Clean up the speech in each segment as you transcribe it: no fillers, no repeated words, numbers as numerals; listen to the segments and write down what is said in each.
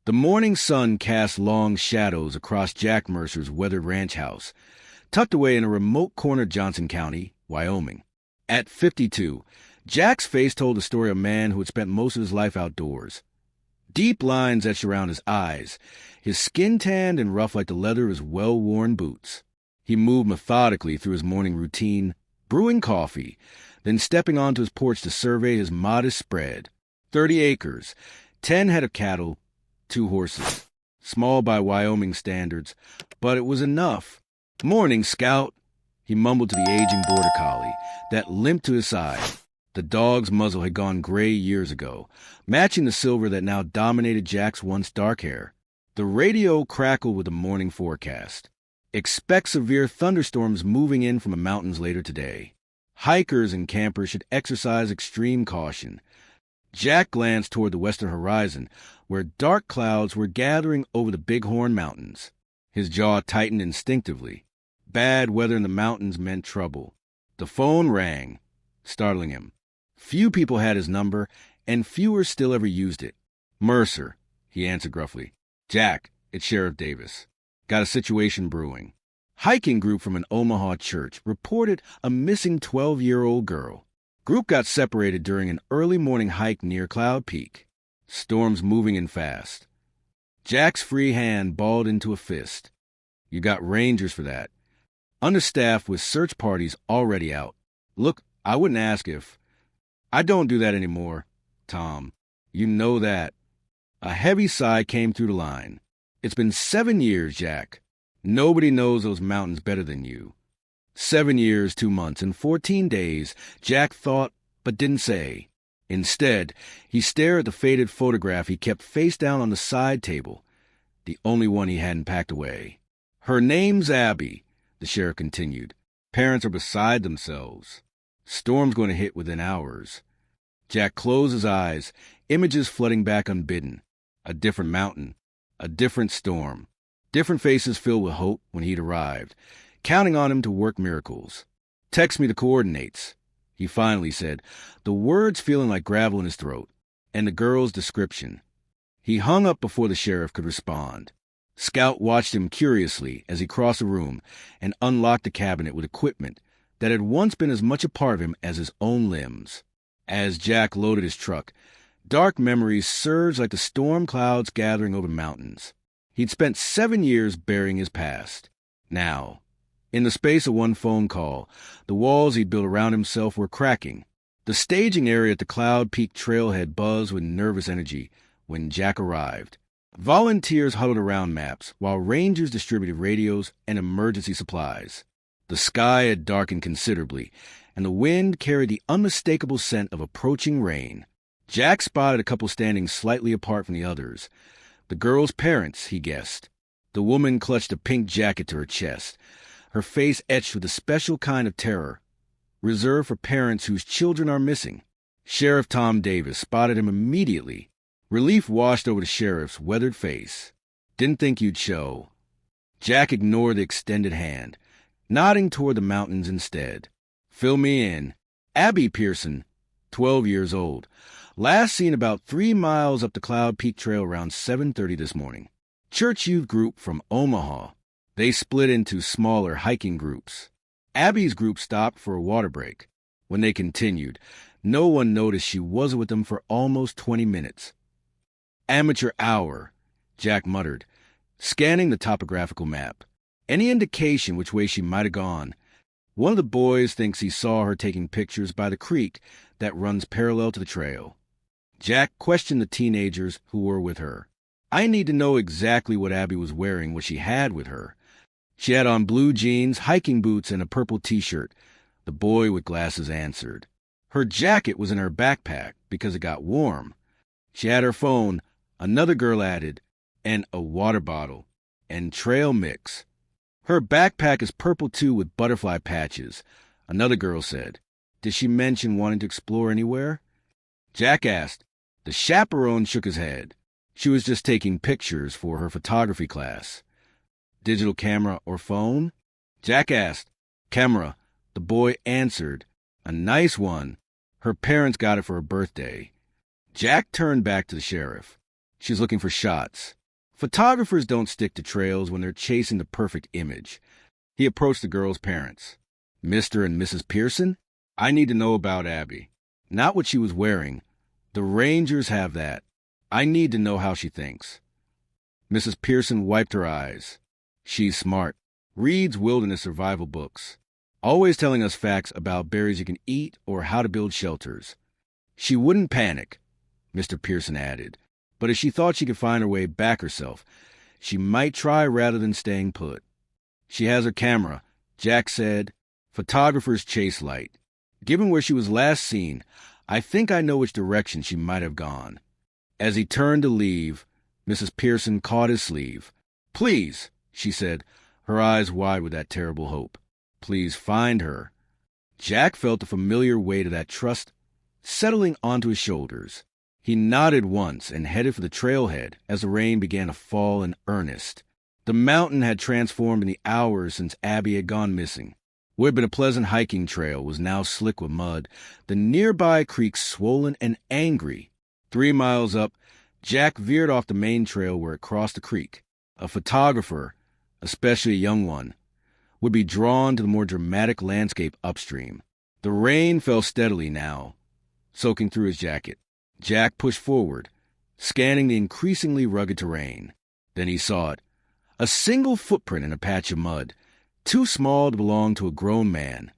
The morning sun cast long shadows across Jack Mercer's weathered ranch house, tucked away in a remote corner of Johnson County, Wyoming. At 52, Jack's face told the story of a man who had spent most of his life outdoors. Deep lines etched around his eyes, his skin tanned and rough like the leather of his well-worn boots. He moved methodically through his morning routine, brewing coffee, then stepping onto his porch to survey his modest spread. 30 acres, 10 head of cattle, 2 horses. Small by Wyoming standards, but it was enough. "Morning, Scout," he mumbled to the aging border collie that limped to his side. The dog's muzzle had gone gray years ago, matching the silver that now dominated Jack's once dark hair. The radio crackled with the morning forecast. "Expect severe thunderstorms moving in from the mountains later today. Hikers and campers should exercise extreme caution." Jack glanced toward the western horizon, where dark clouds were gathering over the Bighorn Mountains. His jaw tightened instinctively. Bad weather in the mountains meant trouble. The phone rang, startling him. Few people had his number, and fewer still ever used it. "Mercer," he answered gruffly. "Jack, it's Sheriff Davis. Got a situation brewing." Hiking group from an Omaha church reported a missing 12-year-old girl. Group got separated during an early morning hike near Cloud Peak. Storm's moving in fast. Jack's free hand balled into a fist. "You got rangers for that. Understaffed with search parties already out. Look, I wouldn't ask if—" "I don't do that anymore, Tom. You know that." A heavy sigh came through the line. "It's been 7 years, Jack. Nobody knows those mountains better than you." 7 years, 2 months, and 14 days, Jack thought, but didn't say. Instead, he stared at the faded photograph he kept face down on the side table, the only one he hadn't packed away. "Her name's Abby," the sheriff continued. "Parents are beside themselves. Storm's going to hit within hours." Jack closed his eyes, images flooding back unbidden. A different mountain, a different storm, different faces filled with hope when he'd arrived, counting on him to work miracles. "Text me the coordinates," he finally said, the words feeling like gravel in his throat, "and the girl's description." He hung up before the sheriff could respond. Scout watched him curiously as he crossed the room and unlocked the cabinet with equipment that had once been as much a part of him as his own limbs. As Jack loaded his truck, dark memories surged like the storm clouds gathering over mountains. He'd spent 7 years burying his past. Now, in the space of one phone call, the walls he'd built around himself were cracking. The staging area at the Cloud Peak trailhead buzzed with nervous energy when Jack arrived. Volunteers huddled around maps, while rangers distributed radios and emergency supplies. The sky had darkened considerably, and the wind carried the unmistakable scent of approaching rain. Jack spotted a couple standing slightly apart from the others. The girl's parents, he guessed. The woman clutched a pink jacket to her chest, her face etched with a special kind of terror, reserved for parents whose children are missing. Sheriff Tom Davis spotted him immediately. Relief washed over the sheriff's weathered face. "Didn't think you'd show." Jack ignored the extended hand, nodding toward the mountains instead. "Fill me in. Abby Pearson, 12 years old. Last seen about 3 miles up the Cloud Peak Trail around 7:30 this morning. Church youth group from Omaha. They split into smaller hiking groups. Abby's group stopped for a water break. When they continued, no one noticed she wasn't with them for almost 20 minutes. Amateur hour," Jack muttered, scanning the topographical map. Any indication which way she might have gone? One of the boys thinks he saw her taking pictures by the creek that runs parallel to the trail. Jack questioned the teenagers who were with her. "I need to know exactly what Abby was wearing, what she had with her." "She had on blue jeans, hiking boots, and a purple T-shirt," the boy with glasses answered. "Her jacket was in her backpack because it got warm. She had her phone," another girl added, "and a water bottle, and trail mix." "Her backpack is purple too with butterfly patches," another girl said. "Did she mention wanting to explore anywhere?" Jack asked. The chaperone shook his head. She was just taking pictures for her photography class. "Digital camera or phone?" Jack asked. "Camera," the boy answered. "A nice one. Her parents got it for her birthday." Jack turned back to the sheriff. "She's looking for shots. Photographers don't stick to trails when they're chasing the perfect image. He approached the girl's parents. Mr. and Mrs. Pearson, I need to know about Abby. Not what she was wearing. The Rangers have that. I need to know how she thinks. Mrs. Pearson wiped her eyes. She's smart. Reads wilderness survival books. Always telling us facts about berries you can eat or how to build shelters. She wouldn't panic, Mr. Pearson added. But if she thought she could find her way back herself, she might try rather than staying put. She has her camera, Jack said. Photographers chase light. Given where she was last seen, I think I know which direction she might have gone. As he turned to leave, Mrs. Pearson caught his sleeve. Please, she said, her eyes wide with that terrible hope. Please find her. Jack felt the familiar weight of that trust settling onto his shoulders. He nodded once and headed for the trailhead as the rain began to fall in earnest. The mountain had transformed in the hours since Abby had gone missing. What had been a pleasant hiking trail was now slick with mud, the nearby creek swollen and angry. 3 miles up, Jack veered off the main trail where it crossed the creek. A photographer, especially a young one, would be drawn to the more dramatic landscape upstream. The rain fell steadily now, soaking through his jacket. Jack pushed forward, scanning the increasingly rugged terrain. Then he saw it. A single footprint in a patch of mud, too small to belong to a grown man,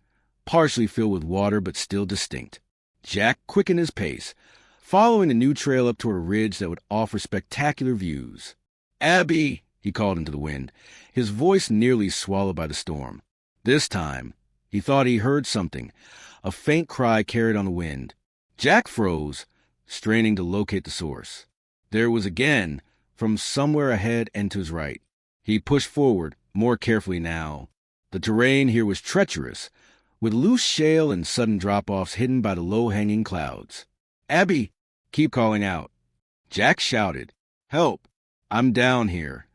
partially filled with water but still distinct. Jack quickened his pace, following the new trail up toward a ridge that would offer spectacular views. Abby, he called into the wind, his voice nearly swallowed by the storm. This time, he thought he heard something, a faint cry carried on the wind. Jack froze, straining to locate the source. There it was again, from somewhere ahead and to his right. He pushed forward, more carefully now. The terrain here was treacherous, with loose shale and sudden drop-offs hidden by the low-hanging clouds. Abby, keep calling out. Jack shouted, Help! I'm down here.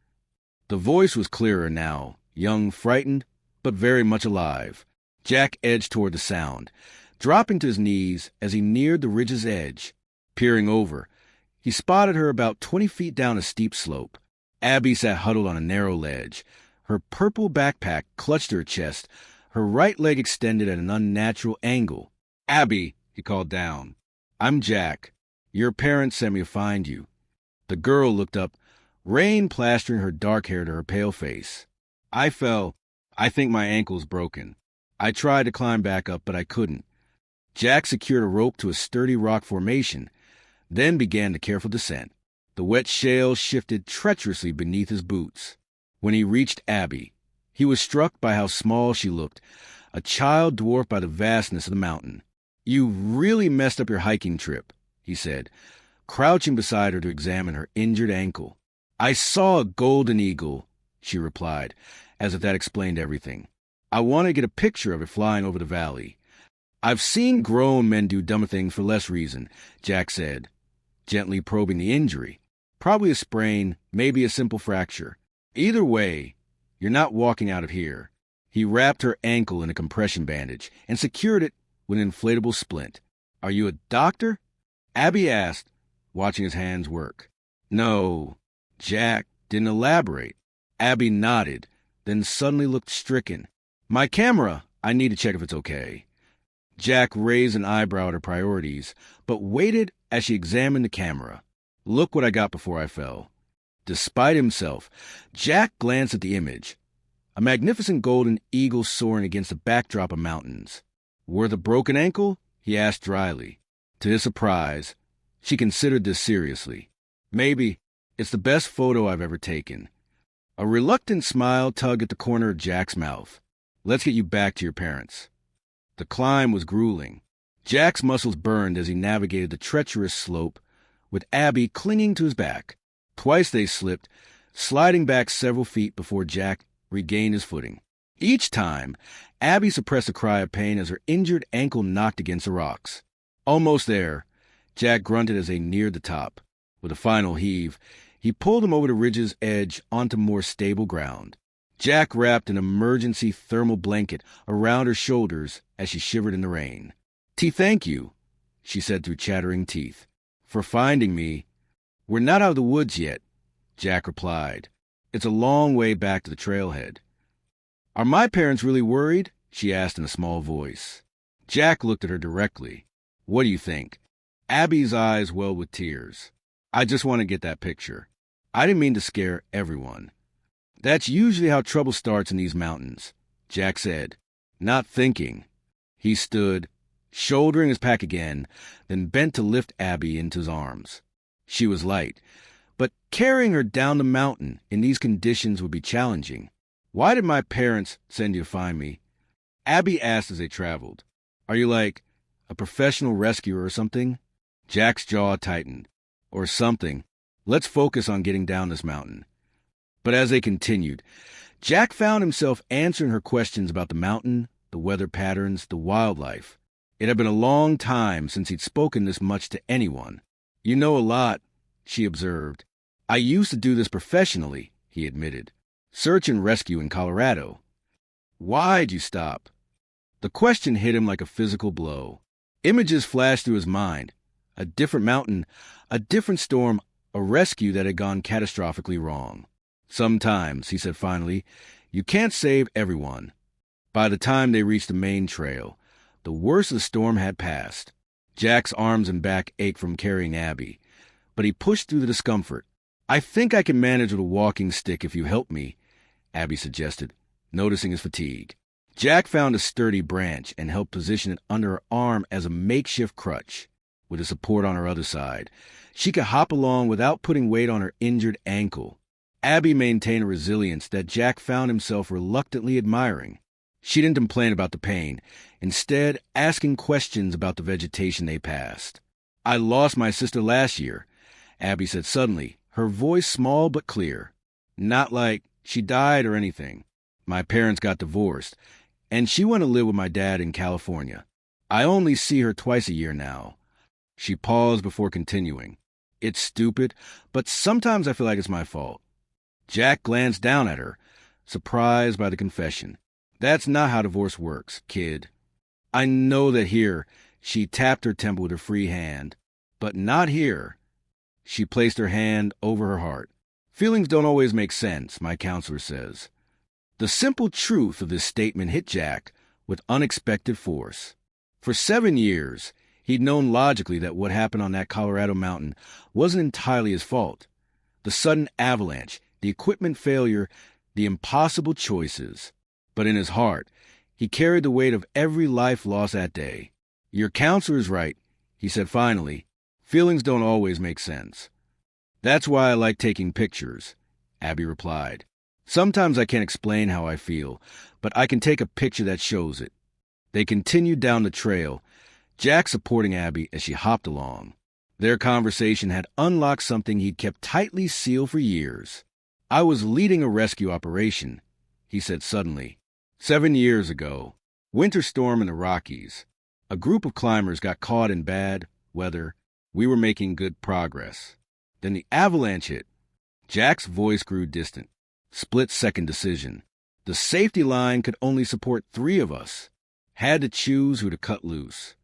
The voice was clearer now, young, frightened, but very much alive. Jack edged toward the sound, dropping to his knees as he neared the ridge's edge. Peering over, he spotted her about 20 feet down a steep slope. Abby sat huddled on a narrow ledge. Her purple backpack clutched to her chest, her right leg extended at an unnatural angle. Abby, he called down. I'm Jack. Your parents sent me to find you. The girl looked up, rain plastering her dark hair to her pale face. I fell. I think my ankle's broken. I tried to climb back up, but I couldn't. Jack secured a rope to a sturdy rock formation, then began the careful descent. The wet shale shifted treacherously beneath his boots. When he reached Abby, he was struck by how small she looked, a child dwarfed by the vastness of the mountain. You really messed up your hiking trip, he said, crouching beside her to examine her injured ankle. I saw a golden eagle, she replied, as if that explained everything. I want to get a picture of it flying over the valley. I've seen grown men do dumber things for less reason, Jack said, gently probing the injury. Probably a sprain, maybe a simple fracture. Either way, you're not walking out of here. He wrapped her ankle in a compression bandage and secured it with an inflatable splint. Are you a doctor? Abby asked, watching his hands work. No. Jack didn't elaborate. Abby nodded, then suddenly looked stricken. My camera. I need to check if it's okay. Jack raised an eyebrow at her priorities, but waited as she examined the camera. Look what I got before I fell. Despite himself, Jack glanced at the image. A magnificent golden eagle soaring against a backdrop of mountains. Worth a broken ankle? He asked dryly. To his surprise, she considered this seriously. Maybe. It's the best photo I've ever taken. A reluctant smile tugged at the corner of Jack's mouth. Let's get you back to your parents. The climb was grueling. Jack's muscles burned as he navigated the treacherous slope, with Abby clinging to his back. Twice they slipped, sliding back several feet before Jack regained his footing. Each time, Abby suppressed a cry of pain as her injured ankle knocked against the rocks. Almost there, Jack grunted as they neared the top. With a final heave, he pulled him over the ridge's edge onto more stable ground. Jack wrapped an emergency thermal blanket around her shoulders as she shivered in the rain. Thank you, she said through chattering teeth, for finding me. We're not out of the woods yet. Jack replied. It's a long way back to the trailhead. Are my parents really worried? She asked in a small voice. Jack looked at her directly. What do you think? Abby's eyes welled with tears. I just want to get that picture. I didn't mean to scare everyone. That's usually how trouble starts in these mountains, Jack said, not thinking. He stood, shouldering his pack again, then bent to lift Abby into his arms. She was light, but carrying her down the mountain in these conditions would be challenging. Why did my parents send you to find me? Abby asked as they traveled. Are you like a professional rescuer or something? Jack's jaw tightened. Or something. Let's focus on getting down this mountain. But as they continued, Jack found himself answering her questions about the mountain, the weather patterns, the wildlife. It had been a long time since he'd spoken this much to anyone. You know a lot, she observed. I used to do this professionally, he admitted. Search and rescue in Colorado. Why'd you stop? The question hit him like a physical blow. Images flashed through his mind. A different mountain, a different storm, a rescue that had gone catastrophically wrong. Sometimes, he said finally, you can't save everyone. By the time they reached the main trail, the worst of the storm had passed. Jack's arms and back ached from carrying Abby, but he pushed through the discomfort. I think I can manage with a walking stick if you help me, Abby suggested, noticing his fatigue. Jack found a sturdy branch and helped position it under her arm as a makeshift crutch. With the support on her other side, she could hop along without putting weight on her injured ankle. Abby maintained a resilience that Jack found himself reluctantly admiring. She didn't complain about the pain, instead asking questions about the vegetation they passed. I lost my sister last year, Abby said suddenly, her voice small but clear. Not like she died or anything. My parents got divorced, and she went to live with my dad in California. I only see her twice a year now. She paused before continuing. It's stupid, but sometimes I feel like it's my fault. Jack glanced down at her, surprised by the confession. That's not how divorce works, kid. I know that here, she tapped her temple with her free hand, but not here. She placed her hand over her heart. Feelings don't always make sense, my counselor says. The simple truth of this statement hit Jack with unexpected force. For 7 years, he'd known logically that what happened on that Colorado mountain wasn't entirely his fault. The sudden avalanche, the equipment failure, the impossible choices. But in his heart, he carried the weight of every life lost that day. Your counselor is right, he said finally. Feelings don't always make sense. That's why I like taking pictures, Abby replied. Sometimes I can't explain how I feel, but I can take a picture that shows it. They continued down the trail, Jack supporting Abby as she hopped along. Their conversation had unlocked something he'd kept tightly sealed for years. I was leading a rescue operation, he said suddenly. 7 years ago, winter storm in the Rockies. A group of climbers got caught in bad weather. We were making good progress. Then the avalanche hit. Jack's voice grew distant. Split-second decision. The safety line could only support 3 of us. Had to choose who to cut loose.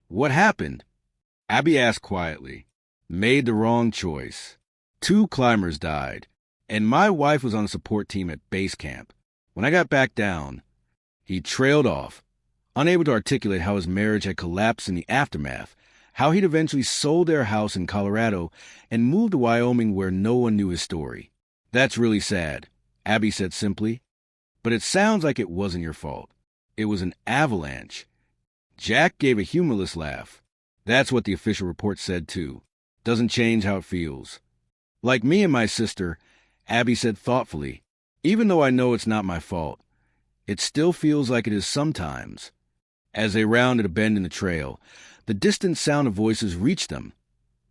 What happened? Abby asked quietly. Made the wrong choice. 2 climbers died, and my wife was on the support team at base camp. When I got back down, he trailed off, unable to articulate how his marriage had collapsed in the aftermath, how he'd eventually sold their house in Colorado and moved to Wyoming where no one knew his story. That's really sad, Abby said simply. But it sounds like it wasn't your fault. It was an avalanche. Jack gave a humorless laugh. That's what the official report said, too. Doesn't change how it feels. Like me and my sister, Abby said thoughtfully, even though I know it's not my fault, it still feels like it is sometimes. As they rounded a bend in the trail, the distant sound of voices reached them.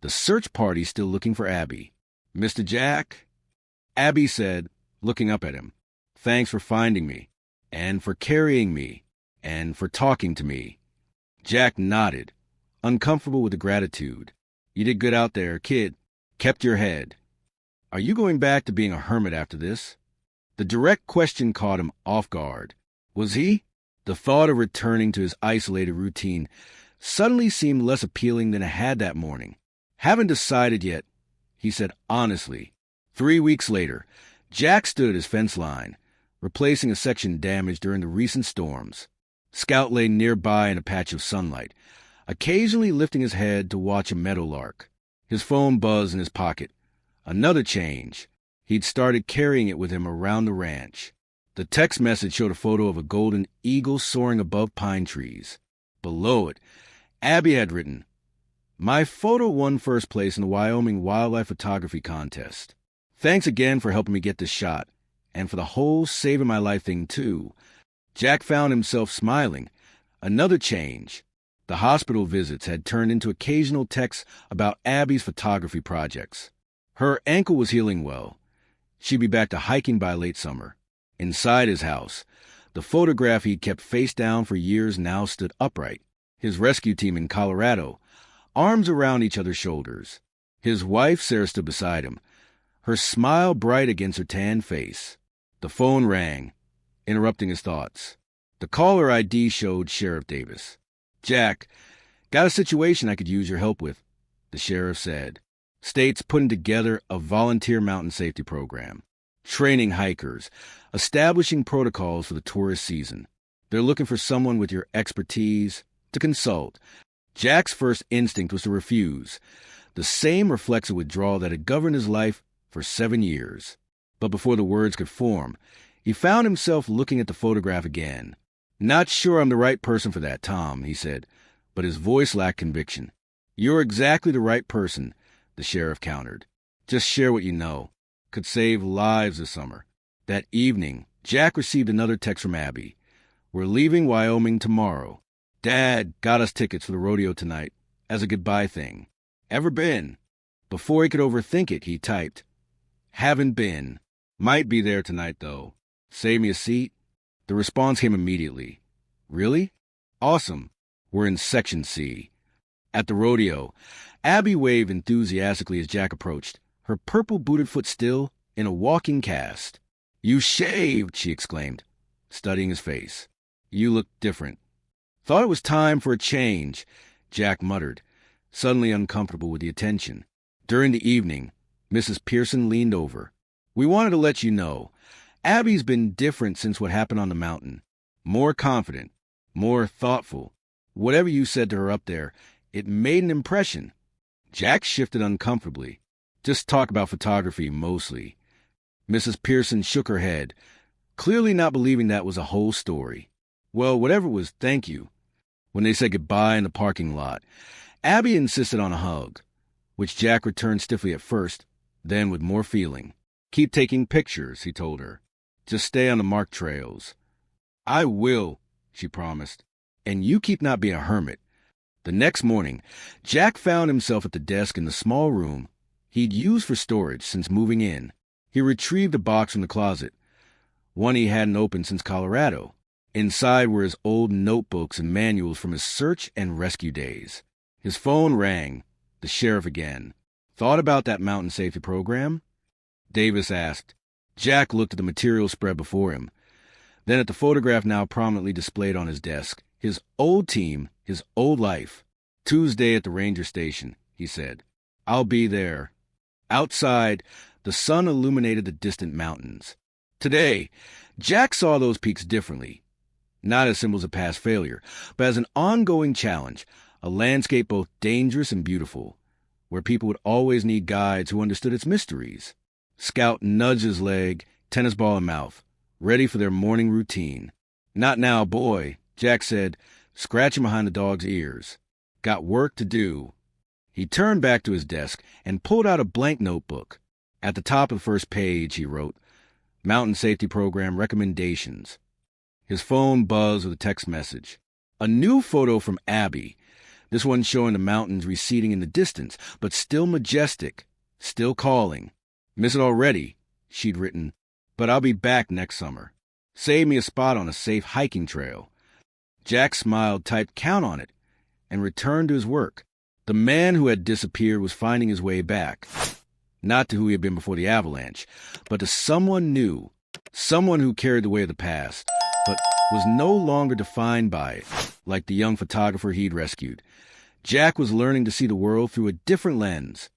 The search party still looking for Abby. Mr. Jack? Abby said, looking up at him, thanks for finding me, and for carrying me, and for talking to me. Jack nodded, uncomfortable with the gratitude. You did good out there, kid. Kept your head. Are you going back to being a hermit after this? The direct question caught him off guard. Was he? The thought of returning to his isolated routine suddenly seemed less appealing than it had that morning. Haven't decided yet, he said honestly. 3 weeks later, Jack stood at his fence line, replacing a section damaged during the recent storms. Scout lay nearby in a patch of sunlight, occasionally lifting his head to watch a meadowlark. His phone buzzed in his pocket. Another change. He'd started carrying it with him around the ranch. The text message showed a photo of a golden eagle soaring above pine trees. Below it, Abby had written, "My photo won first place in the Wyoming Wildlife Photography Contest. Thanks again for helping me get this shot, and for the whole saving my life thing, too." Jack found himself smiling. Another change. The hospital visits had turned into occasional texts about Abby's photography projects. Her ankle was healing well. She'd be back to hiking by late summer. Inside his house, the photograph he'd kept face down for years now stood upright. His rescue team in Colorado, arms around each other's shoulders. His wife, Sarah, stood beside him, her smile bright against her tan face. The phone rang, interrupting his thoughts. The caller ID showed Sheriff Davis. "Jack, got a situation I could use your help with," the sheriff said. "State's putting together a volunteer mountain safety program, training hikers, establishing protocols for the tourist season. They're looking for someone with your expertise to consult." Jack's first instinct was to refuse, the same reflexive withdrawal that had governed his life for 7 years. But before the words could form, he found himself looking at the photograph again. "Not sure I'm the right person for that, Tom," he said, but his voice lacked conviction. "You're exactly the right person," the sheriff countered. "Just share what you know. Could save lives this summer." That evening, Jack received another text from Abby. "We're leaving Wyoming tomorrow. Dad got us tickets for the rodeo tonight as a goodbye thing. Ever been?" Before he could overthink it, he typed, "Haven't been. Might be there tonight, though. Save me a seat?" The response came immediately. "Really? Awesome. We're in Section C." At the rodeo, Abby waved enthusiastically as Jack approached, her purple-booted foot still in a walking cast. "You shaved!" she exclaimed, studying his face. "You look different." "Thought it was time for a change," Jack muttered, suddenly uncomfortable with the attention. During the evening, Mrs. Pearson leaned over. "We wanted to let you know, Abby's been different since what happened on the mountain. More confident, more thoughtful. Whatever you said to her up there, it made an impression." Jack shifted uncomfortably. "Just talk about photography, mostly." Mrs. Pearson shook her head, clearly not believing that was a whole story. "Well, whatever it was, thank you." When they said goodbye in the parking lot, Abby insisted on a hug, which Jack returned stiffly at first, then with more feeling. "Keep taking pictures," he told her. "Just stay on the marked trails." "I will," she promised. "And you keep not being a hermit." The next morning, Jack found himself at the desk in the small room he'd used for storage since moving in. He retrieved a box from the closet, one he hadn't opened since Colorado. Inside were his old notebooks and manuals from his search and rescue days. His phone rang. The sheriff again. "Thought about that mountain safety program?" Davis asked. Jack looked at the material spread before him, then at the photograph now prominently displayed on his desk. His old team, his old life. "Tuesday at the ranger station," he said. "I'll be there." Outside, the sun illuminated the distant mountains. Today, Jack saw those peaks differently. Not as symbols of past failure, but as an ongoing challenge, a landscape both dangerous and beautiful, where people would always need guides who understood its mysteries. Scout nudged his leg, tennis ball in mouth, ready for their morning routine. "Not now, boy," Jack said, scratching behind the dog's ears. "Got work to do." He turned back to his desk and pulled out a blank notebook. At the top of the first page, he wrote, "Mountain Safety Program Recommendations." His phone buzzed with a text message. A new photo from Abby, this one showing the mountains receding in the distance, but still majestic, still calling. "Miss it already," she'd written, "but I'll be back next summer. Save me a spot on a safe hiking trail." Jack smiled, typed "count on it," and returned to his work. The man who had disappeared was finding his way back. Not to who he had been before the avalanche, but to someone new, someone who carried the weight of the past, but was no longer defined by it, like the young photographer he'd rescued. Jack was learning to see the world through a different lens,